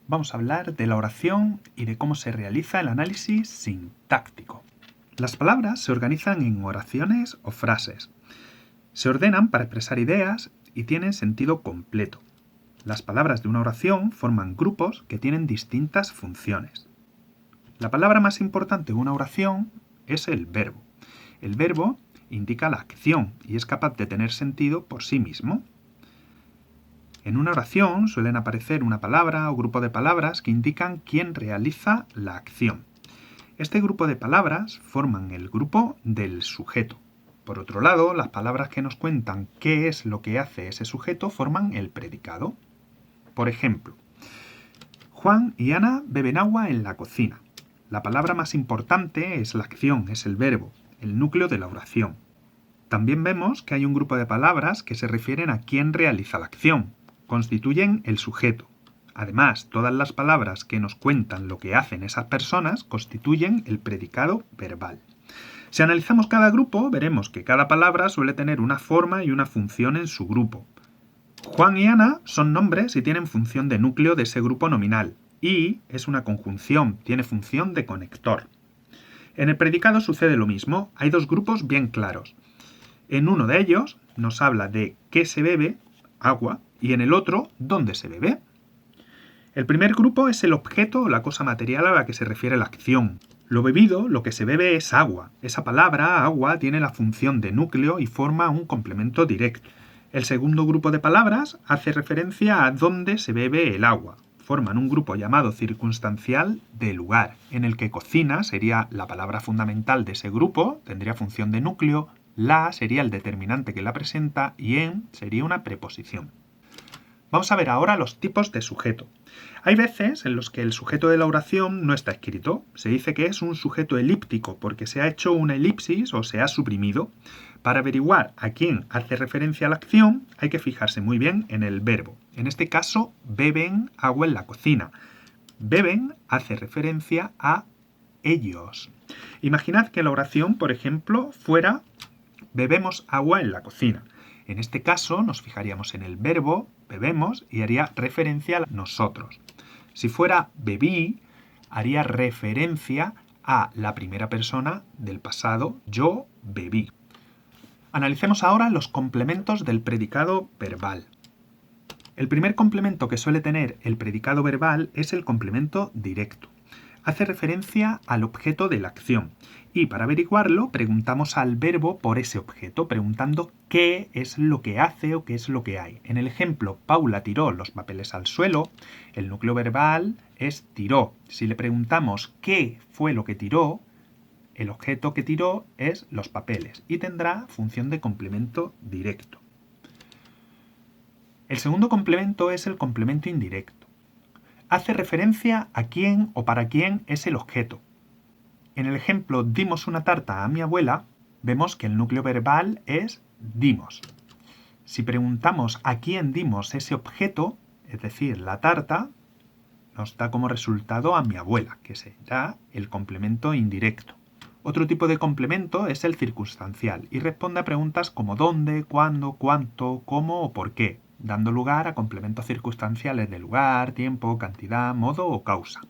vamos a hablar de la oración y de cómo se realiza el análisis sintáctico. Las palabras se organizan en oraciones o frases. Se ordenan para expresar ideas y tienen sentido completo. Las palabras de una oración forman grupos que tienen distintas funciones. La palabra más importante de una oración es el verbo. El verbo indica la acción y es capaz de tener sentido por sí mismo. En una oración suelen aparecer una palabra o grupo de palabras que indican quién realiza la acción. Este grupo de palabras forman el grupo del sujeto. Por otro lado, las palabras que nos cuentan qué es lo que hace ese sujeto forman el predicado. Por ejemplo, Juan y Ana beben agua en la cocina. La palabra más importante es la acción, es el verbo, el núcleo de la oración. También vemos que hay un grupo de palabras que se refieren a quién realiza la acción. Constituyen el sujeto. Además, todas las palabras que nos cuentan lo que hacen esas personas constituyen el predicado verbal. Si analizamos cada grupo, veremos que cada palabra suele tener una forma y una función en su grupo. Juan y Ana son nombres y tienen función de núcleo de ese grupo nominal. Y es una conjunción, tiene función de conector. En el predicado sucede lo mismo, hay dos grupos bien claros. En uno de ellos nos habla de qué se bebe, agua, y en el otro, dónde se bebe. El primer grupo es el objeto o la cosa material a la que se refiere la acción. Lo bebido, lo que se bebe es agua. Esa palabra, agua, tiene la función de núcleo y forma un complemento directo. El segundo grupo de palabras hace referencia a dónde se bebe el agua. Forman un grupo llamado circunstancial de lugar, en el que cocina sería la palabra fundamental de ese grupo, tendría función de núcleo, la sería el determinante que la presenta y en sería una preposición. Vamos a ver ahora los tipos de sujeto. Hay veces en los que el sujeto de la oración no está escrito. Se dice que es un sujeto elíptico porque se ha hecho una elipsis o se ha suprimido. Para averiguar a quién hace referencia la acción hay que fijarse muy bien en el verbo. En este caso, beben agua en la cocina. Beben hace referencia a ellos. Imaginad que la oración, por ejemplo, fuera bebemos agua en la cocina. En este caso nos fijaríamos en el verbo bebemos y haría referencia a nosotros. Si fuera bebí, haría referencia a la primera persona del pasado, yo bebí. Analicemos ahora los complementos del predicado verbal. El primer complemento que suele tener el predicado verbal es el complemento directo. Hace referencia al objeto de la acción y para averiguarlo preguntamos al verbo por ese objeto, preguntando qué es lo que hace o qué es lo que hay. En el ejemplo, Paula tiró los papeles al suelo, el núcleo verbal es tiró. Si le preguntamos qué fue lo que tiró, el objeto que tiró es los papeles y tendrá función de complemento directo. El segundo complemento es el complemento indirecto. Hace referencia a quién o para quién es el objeto. En el ejemplo dimos una tarta a mi abuela, vemos que el núcleo verbal es dimos. Si preguntamos a quién dimos ese objeto, es decir, la tarta, nos da como resultado a mi abuela, que será el complemento indirecto. Otro tipo de complemento es el circunstancial y responde a preguntas como dónde, cuándo, cuánto, cómo o por qué, dando lugar a complementos circunstanciales de lugar, tiempo, cantidad, modo o causa.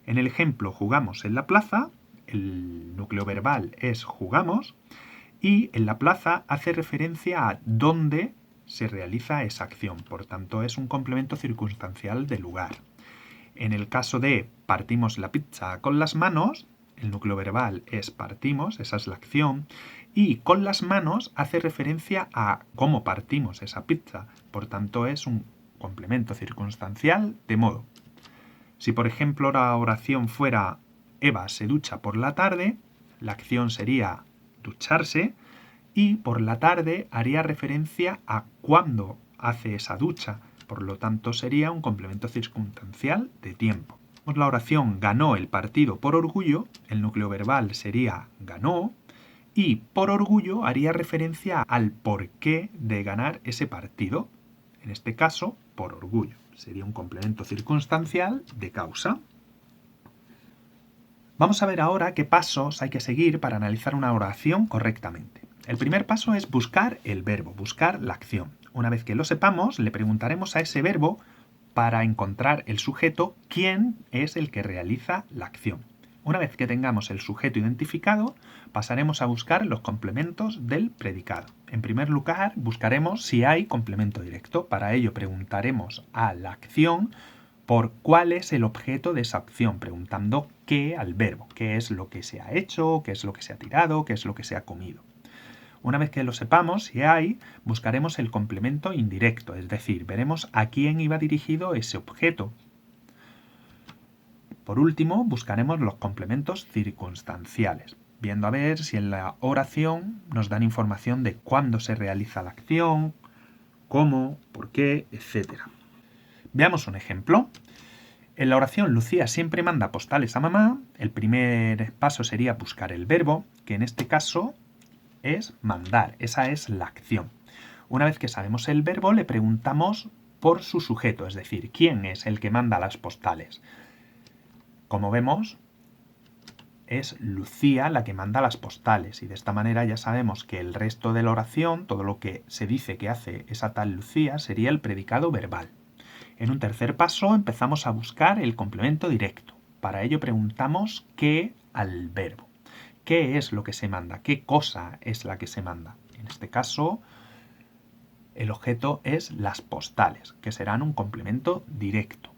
En el ejemplo jugamos en la plaza, el núcleo verbal es jugamos y en la plaza hace referencia a dónde se realiza esa acción, por tanto es un complemento circunstancial de lugar. En el caso de partimos la pizza con las manos, el núcleo verbal es partimos, esa es la acción, y con las manos hace referencia a cómo partimos esa pizza, por tanto es un complemento circunstancial de modo. Si por ejemplo la oración fuera Eva se ducha por la tarde, la acción sería ducharse y por la tarde haría referencia a cuándo hace esa ducha, por lo tanto sería un complemento circunstancial de tiempo. La oración ganó el partido por orgullo, el núcleo verbal sería ganó y por orgullo haría referencia al porqué de ganar ese partido, en este caso por orgullo. Sería un complemento circunstancial de causa. Vamos a ver ahora qué pasos hay que seguir para analizar una oración correctamente. El primer paso es buscar el verbo, buscar la acción. Una vez que lo sepamos, le preguntaremos a ese verbo para encontrar el sujeto, quién es el que realiza la acción. Una vez que tengamos el sujeto identificado, pasaremos a buscar los complementos del predicado. En primer lugar, buscaremos si hay complemento directo. Para ello preguntaremos a la acción por cuál es el objeto de esa acción, preguntando qué al verbo, qué es lo que se ha hecho, qué es lo que se ha tirado, qué es lo que se ha comido. Una vez que lo sepamos, si hay, buscaremos el complemento indirecto, es decir, veremos a quién iba dirigido ese objeto. Por último, buscaremos los complementos circunstanciales, viendo a ver si en la oración nos dan información de cuándo se realiza la acción, cómo, por qué, etc. Veamos un ejemplo. En la oración Lucía siempre manda postales a mamá, el primer paso sería buscar el verbo, que en este caso es mandar, esa es la acción. Una vez que sabemos el verbo, le preguntamos por su sujeto, es decir, quién es el que manda las postales. Como vemos, es Lucía la que manda las postales y de esta manera ya sabemos que el resto de la oración, todo lo que se dice que hace esa tal Lucía, sería el predicado verbal. En un tercer paso empezamos a buscar el complemento directo. Para ello preguntamos qué al verbo. ¿Qué es lo que se manda? ¿Qué cosa es la que se manda? En este caso, el objeto es las postales, que serán un complemento directo.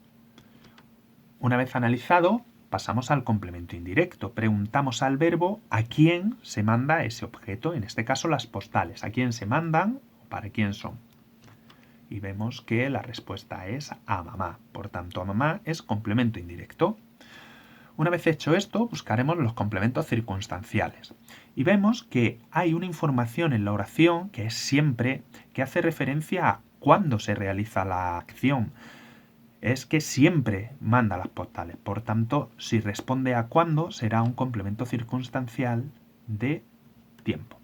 Una vez analizado, pasamos al complemento indirecto. Preguntamos al verbo a quién se manda ese objeto, en este caso las postales. ¿A quién se mandan o para quién son? Y vemos que la respuesta es a mamá. Por tanto, a mamá es complemento indirecto. Una vez hecho esto, buscaremos los complementos circunstanciales. Y vemos que hay una información en la oración que es siempre, que hace referencia a cuándo se realiza la acción. Es que siempre manda las postales. Por tanto, si responde a cuándo, será un complemento circunstancial de tiempo.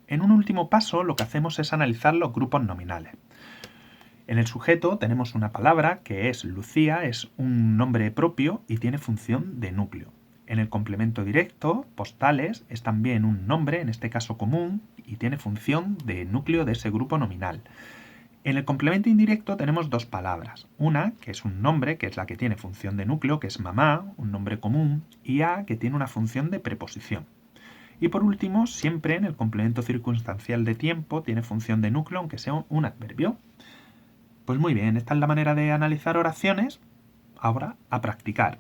En un último paso, lo que hacemos es analizar los grupos nominales. En el sujeto tenemos una palabra que es Lucía, es un nombre propio y tiene función de núcleo. En el complemento directo, postales, es también un nombre, en este caso común, y tiene función de núcleo de ese grupo nominal. En el complemento indirecto tenemos dos palabras. Una, que es un nombre, que es la que tiene función de núcleo, que es mamá, un nombre común, y a, que tiene una función de preposición. Y por último, siempre en el complemento circunstancial de tiempo tiene función de núcleo, aunque sea un adverbio. Pues muy bien, esta es la manera de analizar oraciones. Ahora, a practicar.